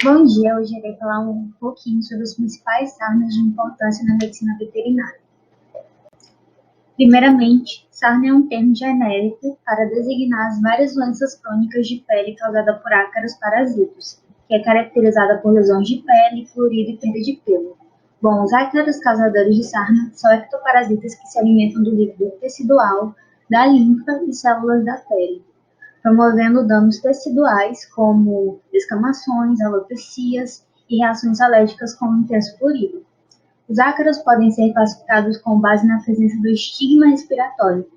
Bom dia, hoje irei falar um pouquinho sobre os principais sarnas de importância na medicina veterinária. Primeiramente, sarna é um termo genérico para designar as várias doenças crônicas de pele causadas por ácaros parasitos, que é caracterizada por lesões de pele, prurido e perda de pelo. Bom, os ácaros causadores de sarna são ectoparasitas que se alimentam do líquido tecidual, da linfa e células da pele, promovendo danos teciduais como descamações, alopecias e reações alérgicas como intenso prurido. Os ácaros podem ser classificados com base na presença do estigma respiratório.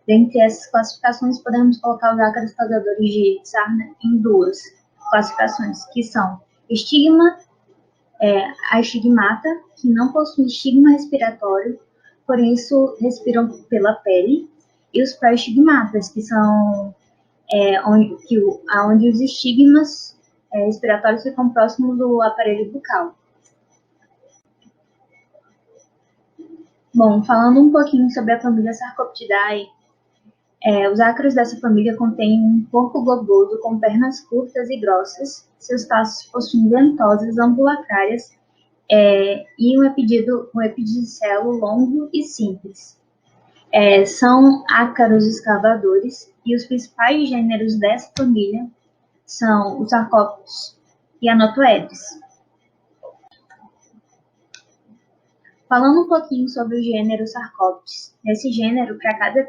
Dentre essas classificações, podemos colocar os ácaros causadores de sarna em duas classificações, que são estigma, a estigmata, que não possui estigma respiratório, por isso respiram pela pele, e os pré-estigmatas, que são onde os estigmas respiratórios ficam próximos do aparelho bucal. Bom, falando um pouquinho sobre a família Sarcoptidae, os ácaros dessa família contêm um corpo globoso com pernas curtas e grossas, seus taços possuem ventosas ambulacrárias e um epidicelo longo e simples. São ácaros escavadores e os principais gêneros dessa família são os Sarcópteros e Anotoedes. Falando um pouquinho sobre o gênero Sarcópteros, nesse gênero, para cada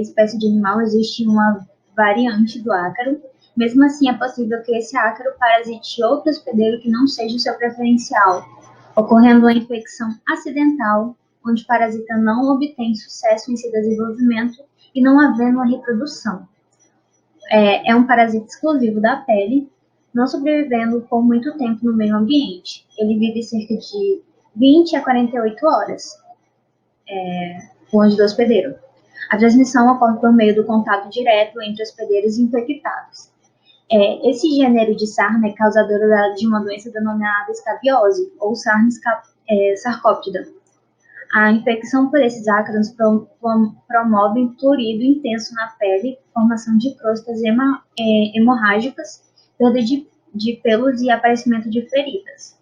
espécie de animal existe uma variante do ácaro. Mesmo assim, é possível que esse ácaro parasite outro hospedeiro que não seja o seu preferencial, ocorrendo uma infecção acidental, onde o parasita não obtém sucesso em seu desenvolvimento e não havendo uma reprodução. É um parasita exclusivo da pele, não sobrevivendo por muito tempo no meio ambiente. Ele vive cerca de 20 a 48 horas longe do hospedeiro. A transmissão ocorre por meio do contato direto entre hospedeiros infectados. Esse gênero de sarna é causadora de uma doença denominada escabiose, ou sarna sarcóptida. A infecção por esses ácaros promove prurido intenso na pele, formação de crostas hemorrágicas, perda de pelos e aparecimento de feridas.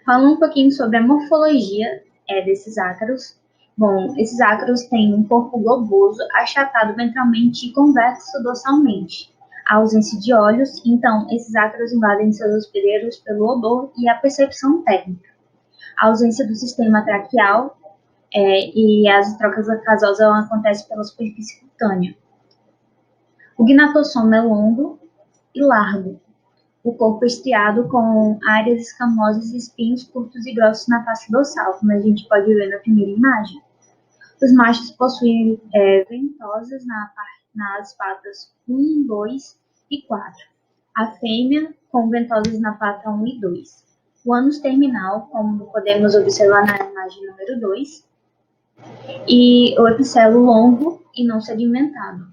Falando um pouquinho sobre a morfologia desses ácaros. Bom, esses ácaros têm um corpo globoso, achatado ventralmente e convexo dorsalmente. A ausência de olhos, então, esses ácaros invadem seus hospedeiros pelo odor e a percepção técnica. A ausência do sistema traqueal e as trocas gasosas acontecem pela superfície cutânea. O gnatosoma é longo e largo. O corpo estriado com áreas escamosas e espinhos curtos e grossos na face dorsal, como a gente pode ver na primeira imagem. Os machos possuem ventosas nas patas 1, 2 e 4. A fêmea com ventosas na pata 1 e 2. O ânus terminal, como podemos observar na imagem número 2, e o epicelo longo e não segmentado.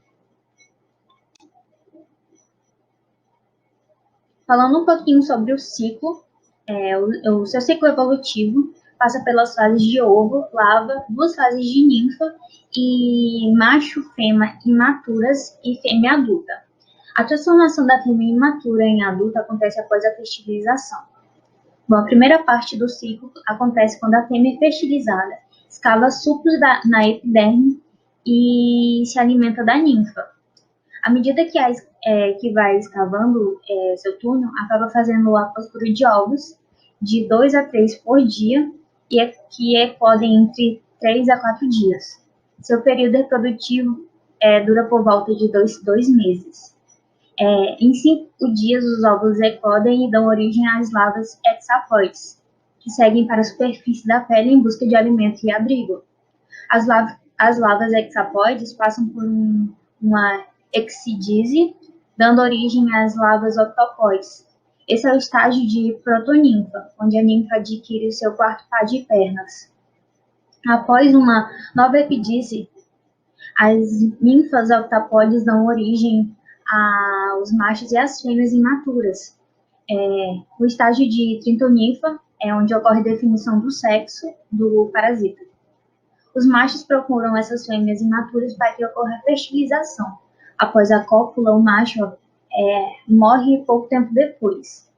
Falando um pouquinho sobre o ciclo, o seu ciclo evolutivo passa pelas fases de ovo, larva, 2 fases de ninfa e macho, fêmea imaturas e fêmea adulta. A transformação da fêmea imatura em adulta acontece após a fertilização. Bom, a primeira parte do ciclo acontece quando a fêmea é fertilizada, escava sucos na epiderme e se alimenta da ninfa. À medida que vai escavando seu túnel, acaba fazendo a postura de ovos de 2 a 3 por dia que eclodem entre 3 a 4 dias. Seu período reprodutivo dura por volta de 2 meses. Em 5 dias, os ovos eclodem e dão origem às larvas hexaploides, que seguem para a superfície da pele em busca de alimento e abrigo. As larvas hexaploides passam por uma exidise, dando origem às larvas octopóides. Esse é o estágio de protoninfa, onde a ninfa adquire o seu quarto par de pernas. Após uma nova epidise, as ninfas octopóides dão origem aos machos e às fêmeas imaturas. O estágio de tritoninfa é onde ocorre a definição do sexo do parasita. Os machos procuram essas fêmeas imaturas para que ocorra a fertilização. Após a cópula, o macho morre pouco tempo depois.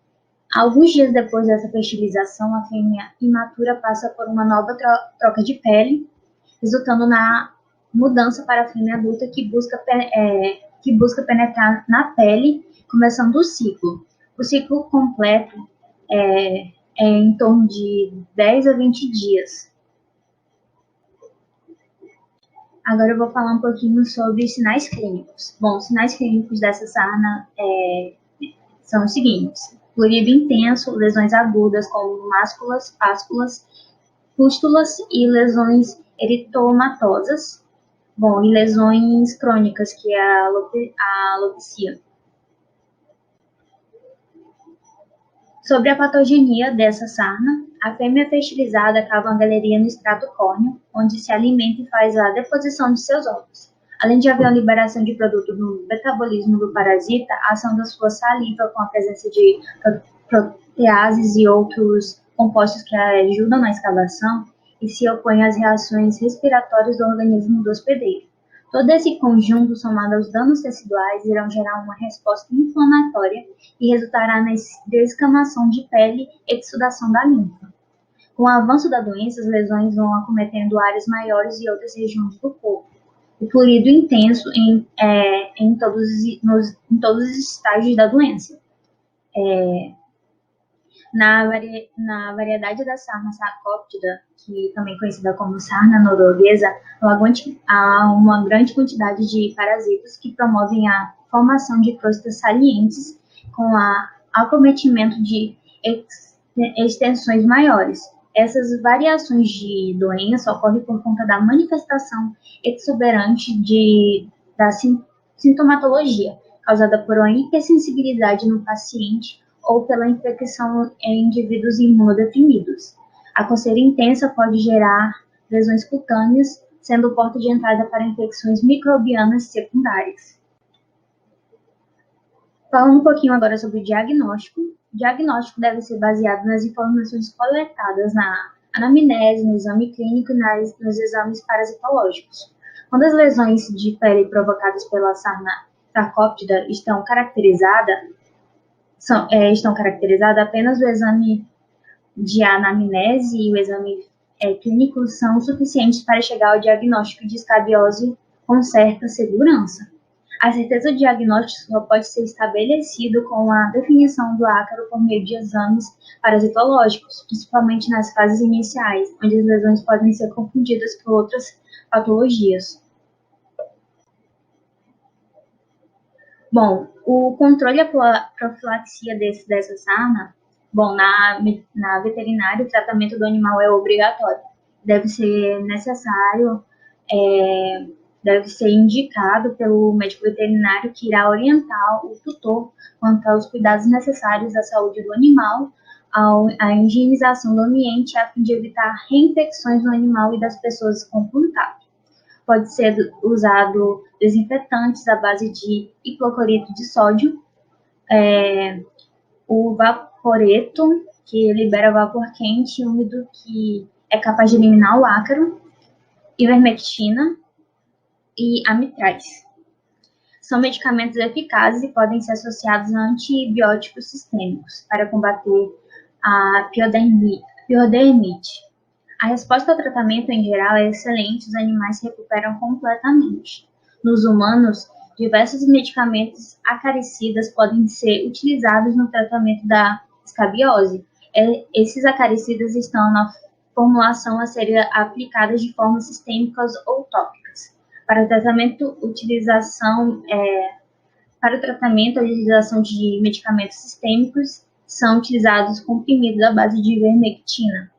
Alguns dias depois dessa fertilização, a fêmea imatura passa por uma nova troca de pele, resultando na mudança para a fêmea adulta que busca penetrar na pele, começando o ciclo. O ciclo completo é em torno de 10 a 20 dias. Agora eu vou falar um pouquinho sobre sinais clínicos. Bom, os sinais clínicos dessa sarna são os seguintes: florido intenso, lesões agudas como másculas, pásculas, pústulas e lesões eritomatosas. Bom, e lesões crônicas, que é a alopecia. Sobre a patogenia dessa sarna, a fêmea fertilizada cava uma galeria no extrato córneo, onde se alimenta e faz a deposição de seus ovos. Além de haver uma liberação de produto no metabolismo do parasita, a ação da sua saliva com a presença de proteases e outros compostos que ajudam na escavação e se opõem às reações respiratórias do organismo do hospedeiro. Todo esse conjunto, somado aos danos teciduais, irão gerar uma resposta inflamatória e resultará na descamação de pele e exsudação da linfa. Com o avanço da doença, as lesões vão acometendo áreas maiores e outras regiões do corpo. O florido intenso em todos os estágios da doença. Na variedade da sarna sarcóptida, que também conhecida como sarna norueguesa, há uma grande quantidade de parasitas que promovem a formação de crostas salientes com acometimento de extensões maiores. Essas variações de doença ocorrem por conta da manifestação exuberante da sintomatologia, causada por uma hipersensibilidade no paciente ou pela infecção em indivíduos imunodeprimidos. A coceira intensa pode gerar lesões cutâneas, sendo porta de entrada para infecções microbianas secundárias. Falando um pouquinho agora sobre o diagnóstico. O diagnóstico deve ser baseado nas informações coletadas na anamnese, no exame clínico e nos exames parasitológicos. Quando as lesões de pele provocadas pela sarna sarcóptida estão caracterizadas, apenas o exame de anamnese e o exame clínico são suficientes para chegar ao diagnóstico de escabiose com certa segurança. A certeza do diagnóstico só pode ser estabelecido com a definição do ácaro por meio de exames parasitológicos, principalmente nas fases iniciais, onde as lesões podem ser confundidas com outras patologias. Bom, o controle e a profilaxia dessa sarna, bom, na veterinária o tratamento do animal é obrigatório. Deve ser necessário, deve ser indicado pelo médico veterinário que irá orientar o tutor quanto aos cuidados necessários à saúde do animal, à higienização do ambiente, a fim de evitar reinfecções no animal e das pessoas com contato. Pode ser usado desinfetantes à base de hipoclorito de sódio, o vaporeto, que libera vapor quente e úmido que é capaz de eliminar o ácaro, ivermectina e amitraz. São medicamentos eficazes e podem ser associados a antibióticos sistêmicos para combater a piodermite. A resposta ao tratamento em geral é excelente, os animais se recuperam completamente. Nos humanos, diversos medicamentos acaricidas podem ser utilizados no tratamento da escabiose. Esses acaricidas estão na formulação a serem aplicadas de forma sistêmicas ou tópicas. Para o tratamento, a utilização de medicamentos sistêmicos são utilizados comprimidos à base de ivermectina.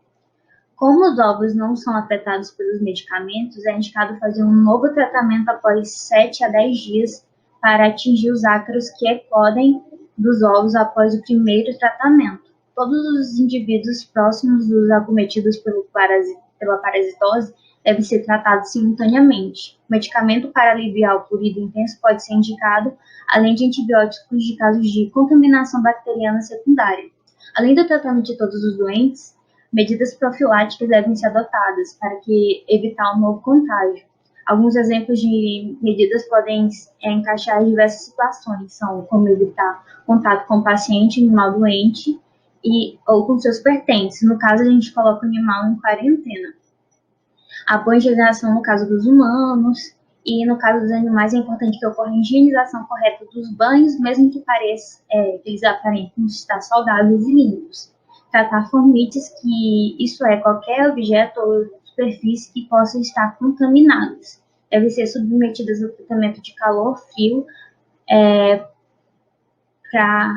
Como os ovos não são afetados pelos medicamentos, é indicado fazer um novo tratamento após 7 a 10 dias para atingir os ácaros que eclodem dos ovos após o primeiro tratamento. Todos os indivíduos próximos dos acometidos pela parasitose devem ser tratados simultaneamente. O medicamento para aliviar o florido intenso pode ser indicado, além de antibióticos de casos de contaminação bacteriana secundária. Além do tratamento de todos os doentes, medidas profiláticas devem ser adotadas para evitar um novo contágio. Alguns exemplos de medidas podem encaixar em diversas situações, são como evitar contato com o paciente, animal doente, ou com seus pertences. No caso, a gente coloca o animal em quarentena. Apoio de higienização no caso dos humanos, e no caso dos animais é importante que ocorra a higienização correta dos banhos, mesmo que pareça que eles aparentem estar saudáveis e limpos. Tratar formites, que isso é qualquer objeto ou superfície que possa estar contaminadas. Devem ser submetidas ao tratamento de calor frio para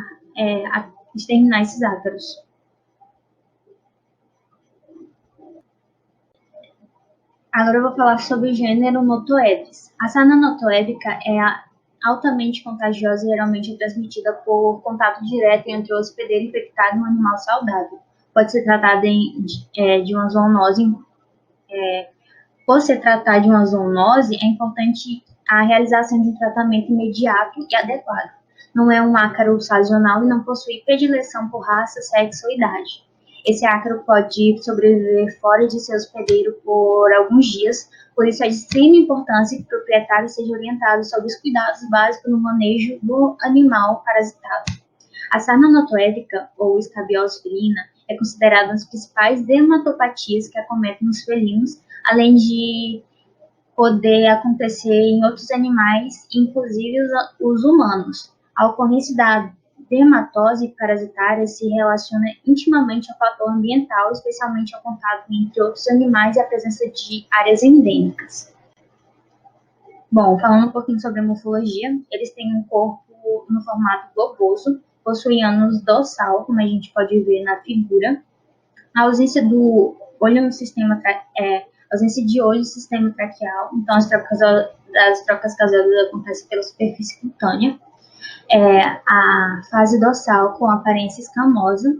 exterminar esses ácaros. Agora eu vou falar sobre o gênero Notoedes. A sarna notoédica é altamente contagiosa e geralmente é transmitida por contato direto entre o hospedeiro infectado e um animal saudável. Pode ser tratada de uma zoonose. Por se tratar de uma zoonose, é importante a realização de um tratamento imediato e adequado. Não é um ácaro sazonal e não possui predileção por raça, sexo ou idade. Esse ácaro pode sobreviver fora de seu hospedeiro por alguns dias, por isso é de extrema importância que o proprietário seja orientado sobre os cuidados básicos no manejo do animal parasitado. A sarna notoédica, ou escabiose felina, é considerada uma das principais dermatopatias que acometem os felinos, além de poder acontecer em outros animais, inclusive os humanos. A ocorrência da dermatose parasitária se relaciona intimamente ao fator ambiental, especialmente ao contato entre outros animais e a presença de áreas endêmicas. Bom, falando um pouquinho sobre a morfologia, eles têm um corpo no formato globoso, possuem ânus dorsal, como a gente pode ver na figura. A ausência do olho no sistema ausência de olho no sistema traqueal, então as trocas gasosas acontecem pela superfície cutânea. A fase dorsal com aparência escamosa,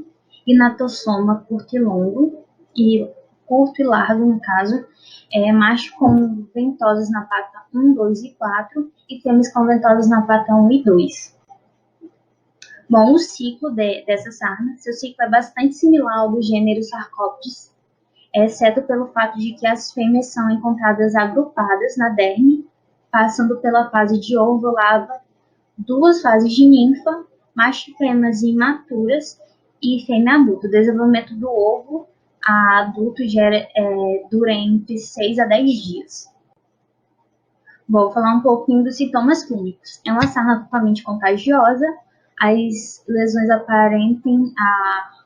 inatossoma curto e longo, e curto e largo no caso, macho com ventosas na pata 1, 2 e 4, e fêmeas com ventosas na pata 1 e 2. Bom, o ciclo dessa sarna, seu ciclo é bastante similar ao do gênero Sarcóptes, exceto pelo fato de que as fêmeas são encontradas agrupadas na derme, passando pela fase de ovo, lava, 2 fases de ninfa, macho e fêmeas imaturas e fêmea adulta. O desenvolvimento do ovo a adulto dura entre 6 a 10 dias. Vou falar um pouquinho dos sintomas clínicos. É uma sarna totalmente contagiosa, as lesões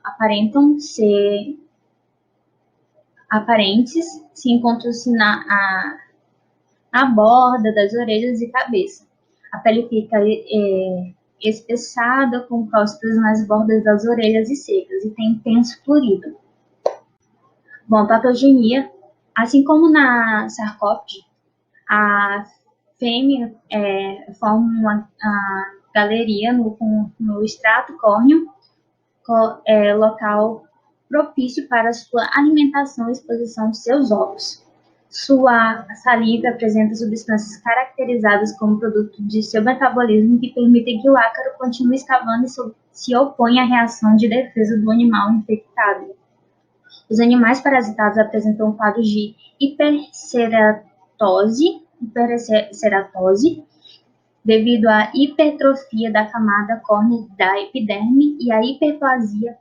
aparentam ser aparentes, se encontram-se na borda das orelhas e cabeça. A pele fica espessada, com crostas nas bordas das orelhas e secas, e tem intenso florido. Bom, patogenia. Assim como na sarcóptese, a fêmea forma uma galeria no extrato córneo, local propício para sua alimentação e exposição de seus ovos. Sua saliva apresenta substâncias caracterizadas como produto de seu metabolismo que permitem que o ácaro continue escavando e se opõe à reação de defesa do animal infectado. Os animais parasitados apresentam um quadro de hiperceratose devido à hipertrofia da camada córnea da epiderme e à hiperplasia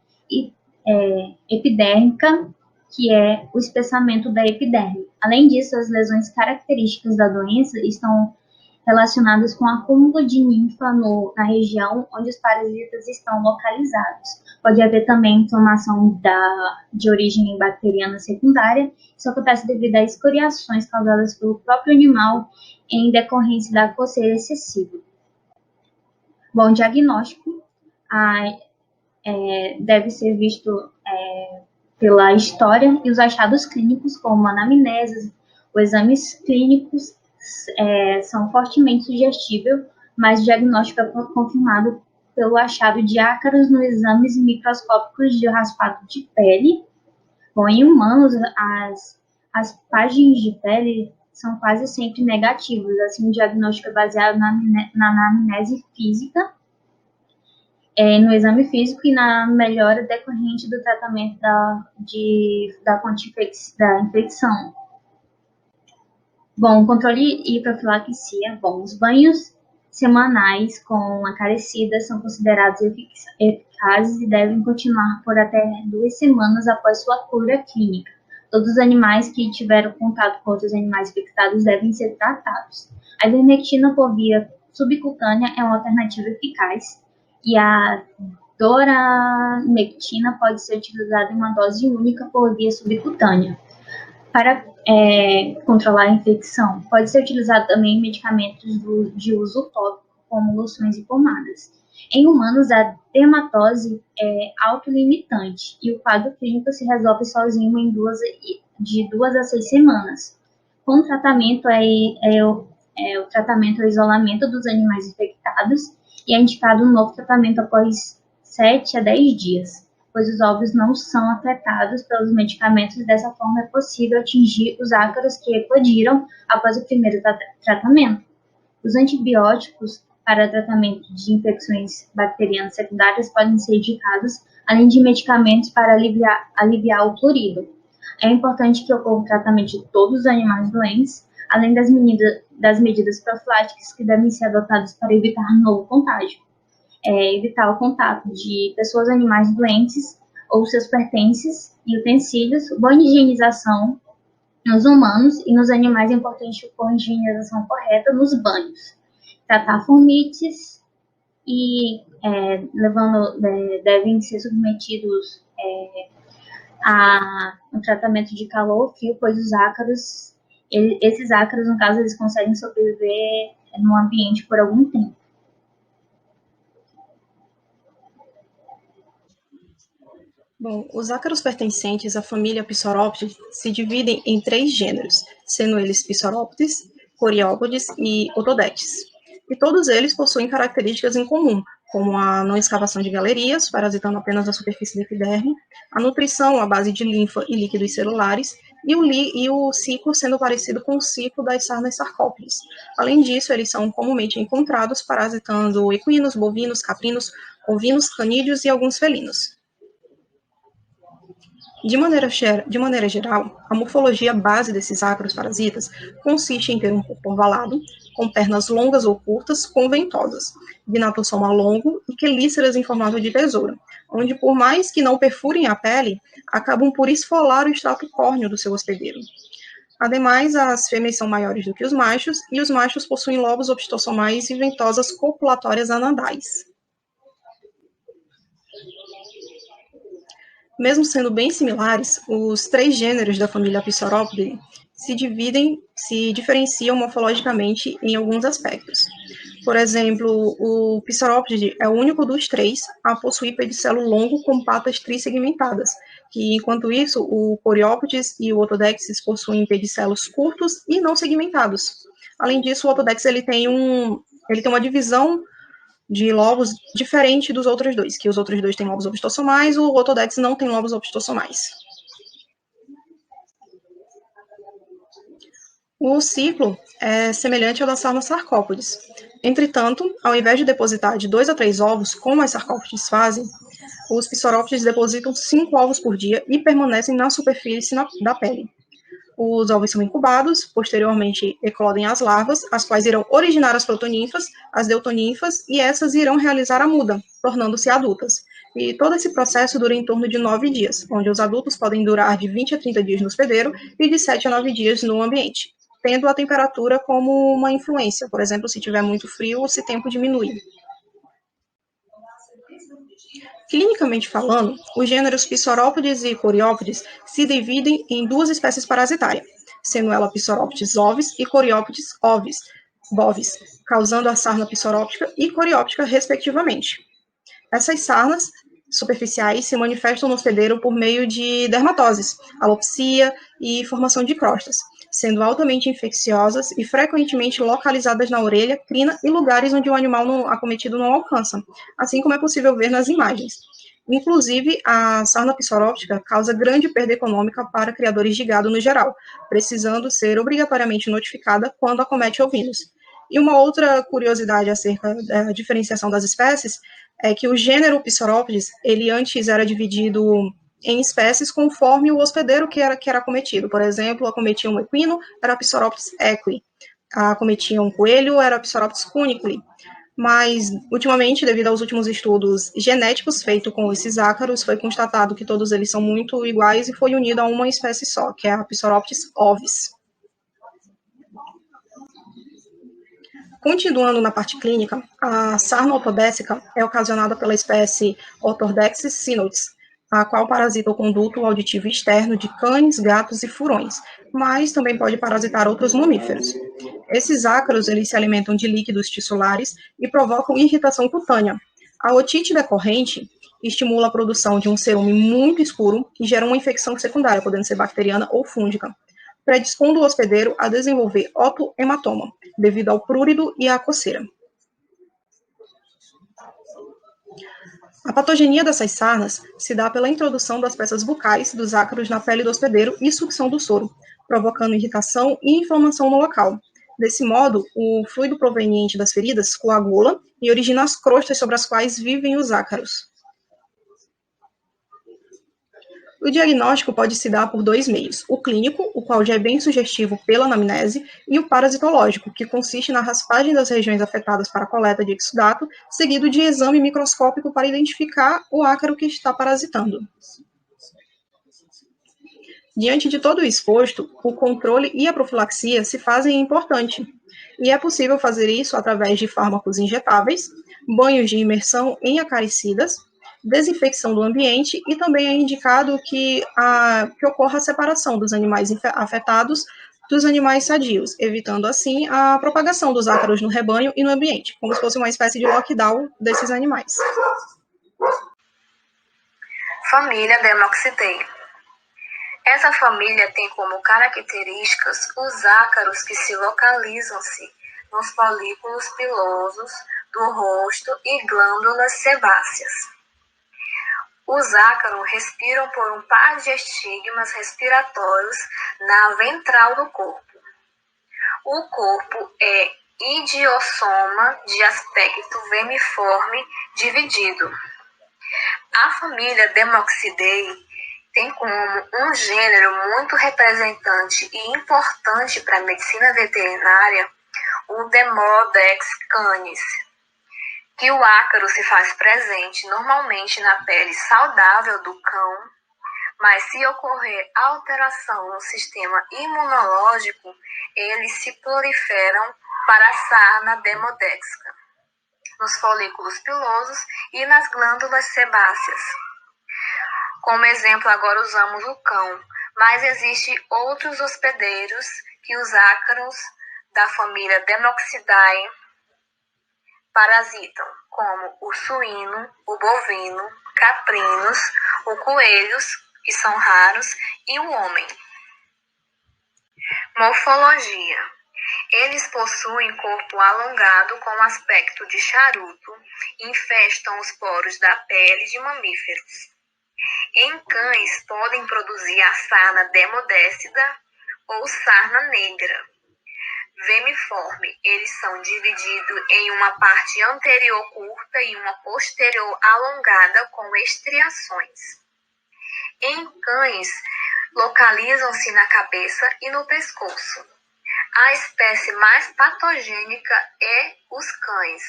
epidérmica, que é o espessamento da epiderme. Além disso, as lesões características da doença estão relacionadas com o acúmulo de ninfa na região onde os parasitas estão localizados. Pode haver também inflamação de origem bacteriana secundária. Isso acontece devido a escoriações causadas pelo próprio animal em decorrência da coceira excessiva. Bom, diagnóstico deve ser visto pela história e os achados clínicos, como anamnese. Os exames clínicos são fortemente sugestíveis, mas o diagnóstico é confirmado pelo achado de ácaros nos exames microscópicos de raspado de pele. Bom, em humanos, as páginas de pele são quase sempre negativas, assim, o diagnóstico é baseado na anamnese física, no exame físico e na melhora decorrente do tratamento da infecção. Bom, controle e profilaxia. Bom, os banhos semanais com acaricida são considerados eficazes e devem continuar por até 2 semanas após sua cura clínica. Todos os animais que tiveram contato com outros animais infectados devem ser tratados. A ivermectina por via subcutânea é uma alternativa eficaz e a doramectina pode ser utilizada em uma dose única por via subcutânea. Para controlar a infecção, pode ser utilizado também medicamentos de uso tópico, como loções e pomadas. Em humanos, a dermatose é autolimitante e o quadro clínico se resolve sozinho de 2 a 6 semanas. Com o tratamento, o tratamento é o isolamento dos animais infectados e é indicado um novo tratamento após 7 a 10 dias, pois os ovos não são afetados pelos medicamentos. Dessa forma, é possível atingir os ácaros que eclodiram após o primeiro tratamento. Os antibióticos para tratamento de infecções bacterianas secundárias podem ser indicados, além de medicamentos para aliviar o clorido. É importante que ocorra o tratamento de todos os animais doentes, além das medidas profiláticas que devem ser adotadas para evitar novo contágio. Evitar o contato de pessoas ou animais doentes ou seus pertences e utensílios, boa higienização nos humanos e nos animais. É importante ocorrer higienização correta nos banhos, tratar formites e devem ser submetidos a um tratamento de calor ou frio, pois os ácaros, esses ácaros, no caso, eles conseguem sobreviver no ambiente por algum tempo. Bom, os ácaros pertencentes à família Psoroptes se dividem em 3 gêneros, sendo eles Psoroptes, Coreópodes e Otodetes. E todos eles possuem características em comum, como a não escavação de galerias, parasitando apenas a superfície da epiderme, a nutrição à base de linfa e líquidos celulares, e o ciclo sendo parecido com o ciclo das sarnas sarcópodes. Além disso, eles são comumente encontrados parasitando equinos, bovinos, caprinos, ovinos, canídeos e alguns felinos. De maneira geral, a morfologia base desses ácaros parasitas consiste em ter um corpo ovalado, com pernas longas ou curtas, com ventosas, gnatossoma longo e quelíceras em formato de tesoura, onde, por mais que não perfurem a pele, acabam por esfolar o extrato córneo do seu hospedeiro. Ademais, as fêmeas são maiores do que os machos, e os machos possuem lobos opistosomais e ventosas copulatórias anadais. Mesmo sendo bem similares, os 3 gêneros da família Psoroptidae se diferenciam morfologicamente em alguns aspectos. Por exemplo, o Psoroptide é o único dos 3 a possuir pedicelo longo com patas trissegmentadas, que, enquanto isso, o Coreópodes e o Otodexis possuem pedicelos curtos e não segmentados. Além disso, o Otodex ele tem uma divisão de lobos diferente dos outros dois, que os outros dois têm lobos opistosomais, o Otodex não tem lobos opistosomais. O ciclo é semelhante ao da sarna sarcópodes. Entretanto, ao invés de depositar de 2 a 3 ovos, como as sarcópodes fazem, os psorópodes depositam 5 ovos por dia e permanecem na superfície da pele. Os ovos são incubados, posteriormente eclodem as larvas, as quais irão originar as protoninfas, as deutoninfas, e essas irão realizar a muda, tornando-se adultas. E todo esse processo dura em torno de 9 dias, onde os adultos podem durar de 20 a 30 dias no hospedeiro e de 7 a 9 dias no ambiente, tendo a temperatura como uma influência, por exemplo, se tiver muito frio, esse tempo diminui. Clinicamente falando, os gêneros Psoroptides e Coreópodes se dividem em 2 espécies parasitárias, sendo ela Psoroptis ovis e Coreópodes bovis, causando a sarna psoróptica e coreóptica, respectivamente. Essas sarnas superficiais se manifestam no hospedeiro por meio de dermatoses, alopcia e formação de crostas, sendo altamente infecciosas e frequentemente localizadas na orelha, crina e lugares onde o animal acometido não alcança, assim como é possível ver nas imagens. Inclusive, a sarna psoróptica causa grande perda econômica para criadores de gado no geral, precisando ser obrigatoriamente notificada quando acomete ovinos. E uma outra curiosidade acerca da diferenciação das espécies é que o gênero Psoroptes, ele antes era dividido em espécies conforme o hospedeiro que era acometido. Por exemplo, acometia um equino, era Psoroptis equi. Acometia um coelho, era Psoroptis cuniculi. Mas, ultimamente, devido aos últimos estudos genéticos feitos com esses ácaros, foi constatado que todos eles são muito iguais e foi unido a uma espécie só, que é a Psoroptis ovis. Continuando na parte clínica, a sarna ortodésica é ocasionada pela espécie Orthodexis sinoides, a qual parasita o conduto auditivo externo de cães, gatos e furões, mas também pode parasitar outros mamíferos. Esses ácaros eles se alimentam de líquidos tissulares e provocam irritação cutânea. A otite decorrente estimula a produção de um cerume muito escuro e gera uma infecção secundária, podendo ser bacteriana ou fúngica, predispondo o hospedeiro a desenvolver otohematoma, devido ao prurido e à coceira. A patogenia dessas sarnas se dá pela introdução das peças bucais dos ácaros na pele do hospedeiro e sucção do soro, provocando irritação e inflamação no local. Desse modo, o fluido proveniente das feridas coagula e origina as crostas sobre as quais vivem os ácaros. O diagnóstico pode se dar por dois meios: o clínico, o qual já é bem sugestivo pela anamnese, e o parasitológico, que consiste na raspagem das regiões afetadas para a coleta de exudato, seguido de exame microscópico para identificar o ácaro que está parasitando. Diante de todo o exposto, o controle e a profilaxia se fazem importante, e é possível fazer isso através de fármacos injetáveis, banhos de imersão em acaricidas, desinfecção do ambiente, e também é indicado que ocorra a separação dos animais afetados dos animais sadios, evitando assim a propagação dos ácaros no rebanho e no ambiente, como se fosse uma espécie de lockdown desses animais. Família Demoxidae. Essa família tem como características os ácaros que se localizam-se nos folículos pilosos do rosto e glândulas sebáceas. Os ácaros respiram por um par de estigmas respiratórios na ventral do corpo. O corpo é idiossoma de aspecto vermiforme dividido. A família Demoxidae tem como um gênero muito representante e importante para a medicina veterinária o Demodex canis, que o ácaro se faz presente normalmente na pele saudável do cão, mas se ocorrer alteração no sistema imunológico, eles se proliferam para a sarna demodexica, nos folículos pilosos e nas glândulas sebáceas. Como exemplo, agora usamos o cão, mas existem outros hospedeiros que os ácaros da família Demoxidae parasitam, como o suíno, o bovino, caprinos, o coelhos, que são raros, e o homem. Morfologia. Eles possuem corpo alongado com aspecto de charuto e infestam os poros da pele de mamíferos. Em cães, podem produzir a sarna demodécida ou sarna negra. Vermiforme, eles são divididos em uma parte anterior curta e uma posterior alongada com estriações. Em cães, localizam-se na cabeça e no pescoço. A espécie mais patogênica é os cães,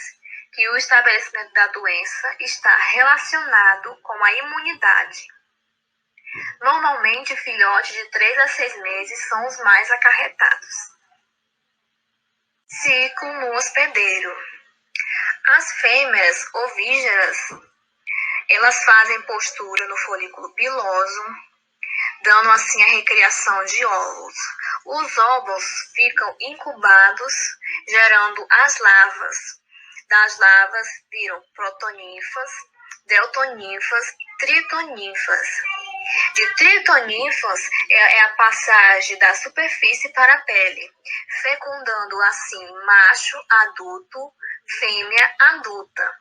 que o estabelecimento da doença está relacionado com a imunidade. Normalmente, filhotes de 3 a 6 meses são os mais acarretados. Ciclo no hospedeiro. As fêmeas ovígeras, elas fazem postura no folículo piloso, dando assim a recriação de óvulos. Os óvulos ficam incubados, gerando as larvas. Das larvas viram protoninfas, deltoninfas, tritoninfas. De tritoninfas é a passagem da superfície para a pele, fecundando assim macho adulto, fêmea adulta.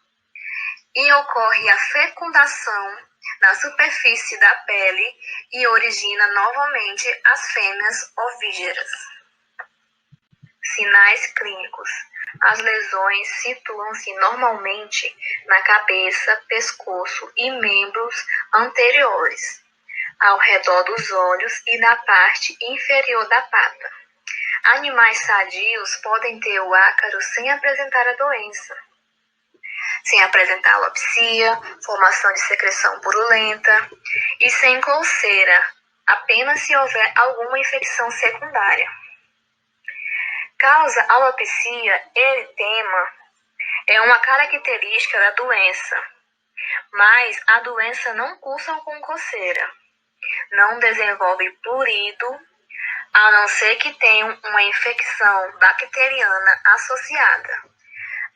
E ocorre a fecundação na superfície da pele e origina novamente as fêmeas ovígeras. Sinais clínicos. As lesões situam-se normalmente na cabeça, pescoço e membros anteriores. ao redor dos olhos e na parte inferior da pata. Animais sadios podem ter o ácaro sem apresentar a doença, sem apresentar alopecia, formação de secreção purulenta e sem coceira, apenas se houver alguma infecção secundária. Causa alopecia, eritema, é uma característica da doença, mas a doença não cursa com coceira, não desenvolve prurido, a não ser que tenha uma infecção bacteriana associada.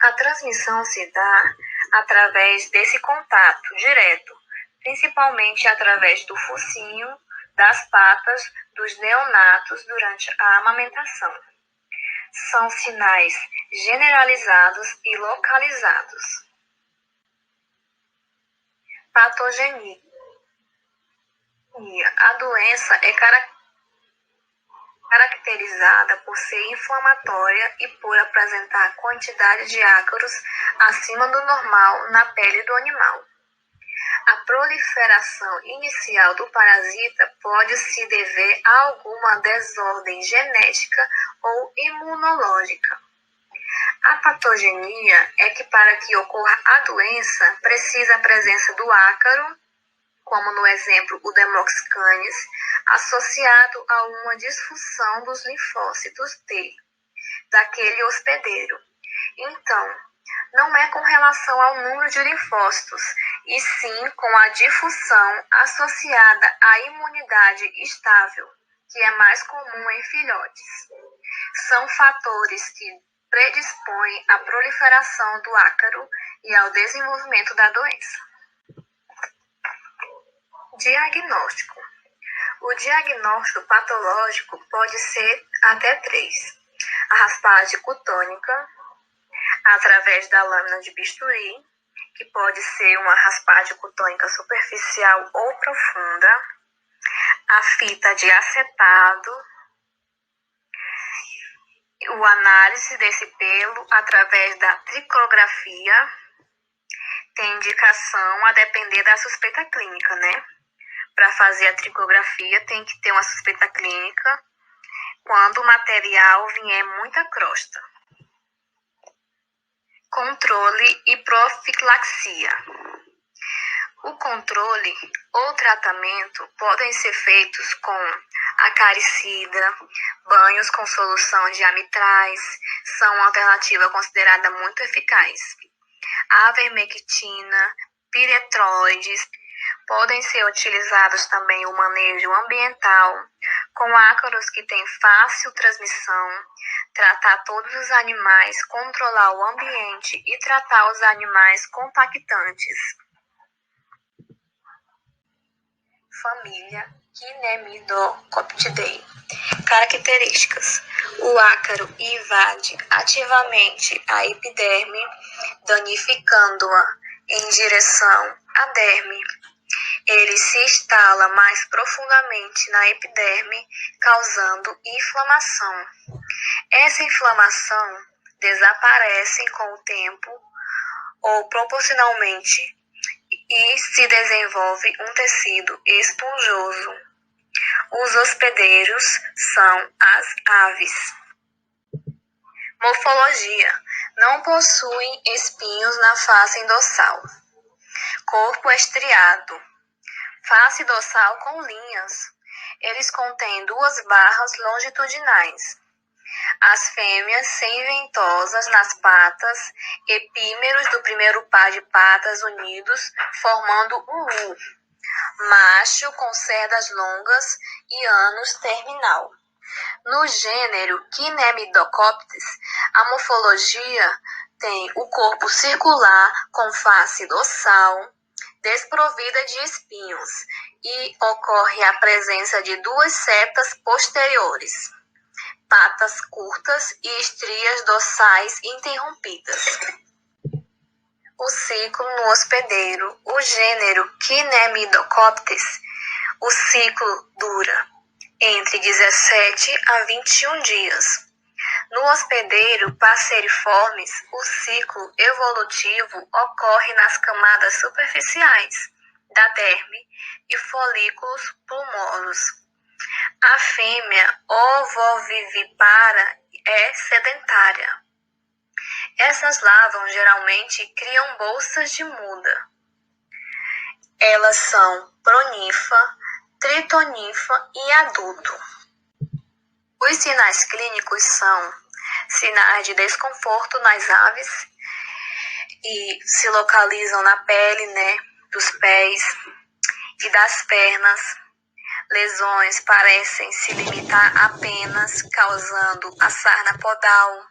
A transmissão se dá através desse contato direto, principalmente através do focinho, das patas dos neonatos durante a amamentação. São sinais generalizados e localizados. Patogenia. A doença é caracterizada por ser inflamatória e por apresentar quantidade de ácaros acima do normal na pele do animal. A proliferação inicial do parasita pode se dever a alguma desordem genética ou imunológica. A patogenia é que, para que ocorra a doença, precisa a presença do ácaro, como no exemplo o Demoxys canis, associado a uma disfunção dos linfócitos T, daquele hospedeiro. Então, não é com relação ao número de linfócitos, e sim com a difusão associada à imunidade estável, que é mais comum em filhotes. São fatores que predispõem à proliferação do ácaro e ao desenvolvimento da doença. Diagnóstico. O diagnóstico patológico pode ser até 3. A raspagem cutânea, através da lâmina de bisturi, que pode ser uma raspagem cutânea superficial ou profunda, a fita de acetado, o análise desse pelo através da tricografia, tem indicação a depender da suspeita clínica, né? Para fazer a tricografia tem que ter uma suspeita clínica quando o material vier muita crosta. Controle e profilaxia. O controle ou tratamento podem ser feitos com acaricida, banhos com solução de amitraz, são uma alternativa considerada muito eficaz. Avermectina, piretroides, podem ser utilizados também o manejo ambiental, com ácaros que têm fácil transmissão, tratar todos os animais, controlar o ambiente e tratar os animais compactantes. Família Cynamidocoptidae. Características. O ácaro invade ativamente a epiderme, danificando-a em direção à derme. Ele se instala mais profundamente na epiderme, causando inflamação. Essa inflamação desaparece com o tempo ou proporcionalmente e se desenvolve um tecido esponjoso. Os hospedeiros são as aves. Morfologia. Não possuem espinhos na face dorsal. Corpo estriado. Face dorsal com linhas. Eles contêm 2 barras longitudinais. As fêmeas sem ventosas nas patas, epímeros do primeiro par de patas unidos, formando um U. Macho com cerdas longas e ânus terminal. No gênero Cynamidocoptes, a morfologia tem o corpo circular com face dorsal, desprovida de espinhos, e ocorre a presença de 2 setas posteriores, patas curtas e estrias dorsais interrompidas. O ciclo no hospedeiro. O gênero Cynamidocoptes, o ciclo dura entre 17 a 21 dias. No hospedeiro Passeriformes, o ciclo evolutivo ocorre nas camadas superficiais, da derme e folículos pulmosos. A fêmea ovovivipara é sedentária. Essas larvas geralmente criam bolsas de muda. Elas são proninfa, tritoninfa e adulto. Os sinais clínicos são sinais de desconforto nas aves e se localizam na pele, dos pés e das pernas. Lesões parecem se limitar apenas causando a sarna podal.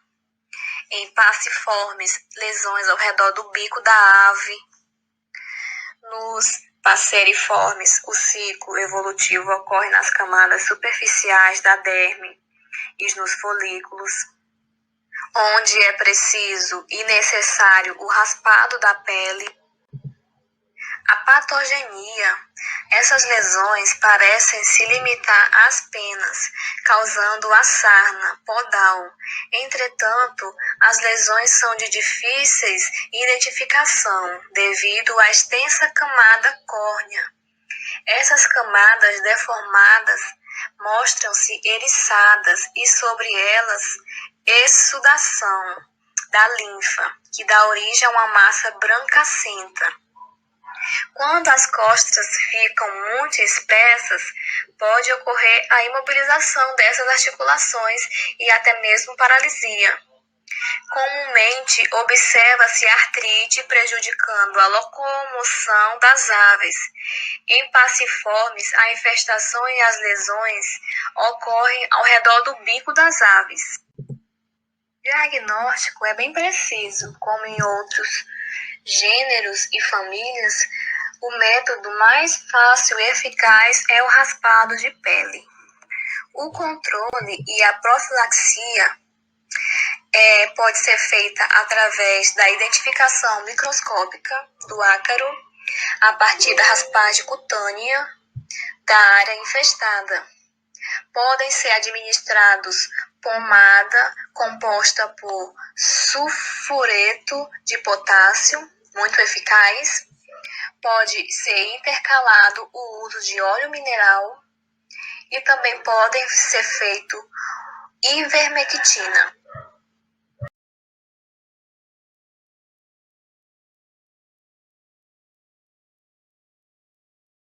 Em passiformes, lesões ao redor do bico da ave. Nos passeriformes, o ciclo evolutivo ocorre nas camadas superficiais da derme e nos folículos, onde é preciso e necessário o raspado da pele. A patogenia. Essas lesões parecem se limitar às penas, causando a sarna podal. Entretanto, as lesões são de difíceis identificação devido à extensa camada córnea. Essas camadas deformadas mostram-se eriçadas e sobre elas exsudação da linfa, que dá origem a uma massa brancacenta. Quando as costras ficam muito espessas, pode ocorrer a imobilização dessas articulações e até mesmo paralisia. Comumente, observa-se artrite prejudicando a locomoção das aves. Em passiformes, a infestação e as lesões ocorrem ao redor do bico das aves. O diagnóstico é bem preciso, como em outros gêneros e famílias. O método mais fácil e eficaz é o raspado de pele. O controle e a profilaxia pode ser feita através da identificação microscópica do ácaro, a partir da raspagem cutânea da área infestada. Podem ser administrados pomada composta por sulfureto de potássio, muito eficaz. Pode ser intercalado o uso de óleo mineral e também podem ser feito ivermectina.